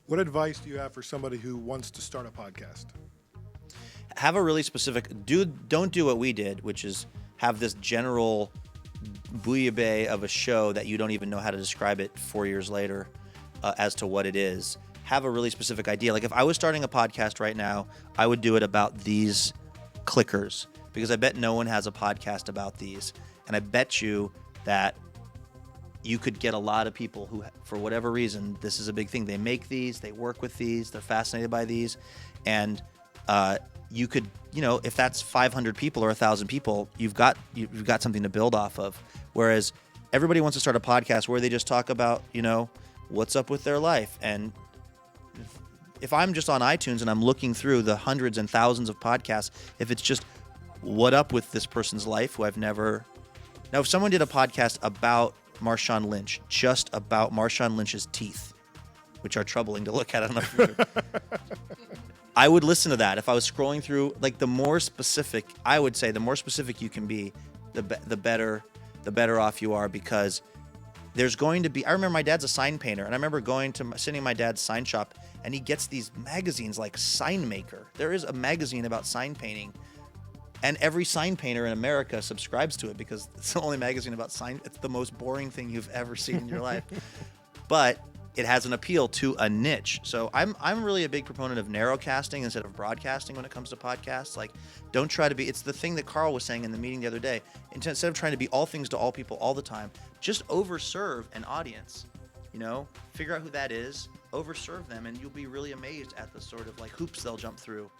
What advice do you have for somebody who wants to start a podcast? Have a really specific, don't do what we did, which is have this general bouillabaisse of a show that you don't even know how to describe it 4 years later as to what it is. Have a really specific idea. Like if I was starting a podcast right now, I would do it about these clickers, because I bet no one has a podcast about these. And I bet you that you could get a lot of people who, for whatever reason, this is a big thing. They make these, they work with these, they're fascinated by these. And you could, if that's 500 people or 1,000 people, you've got something to build off of. Whereas everybody wants to start a podcast where they just talk about, what's up with their life. And if I'm just on iTunes and I'm looking through the hundreds and thousands of podcasts, if it's just what up with this person's life who I've never... Now, if someone did a podcast about Marshawn Lynch, just about Marshawn Lynch's teeth, which are troubling to look at, I don't know if you're... I would listen to that if I was scrolling through. Like, the more specific, I would say, the more specific you can be, the better off you are, because there's going to be... I remember my dad's a sign painter, and I remember sitting in my dad's sign shop, and he gets these magazines like Sign Maker. There is a magazine about sign painting, and every sign painter in America subscribes to it because it's the only magazine about sign. It's the most boring thing you've ever seen in your life. But it has an appeal to a niche. So I'm really a big proponent of narrowcasting instead of broadcasting when it comes to podcasts. Like, don't try to be... It's the thing that Carl was saying in the meeting the other day. Instead of trying to be all things to all people all the time, just overserve an audience. Figure out who that is, overserve them, and you'll be really amazed at the sort of like hoops they'll jump through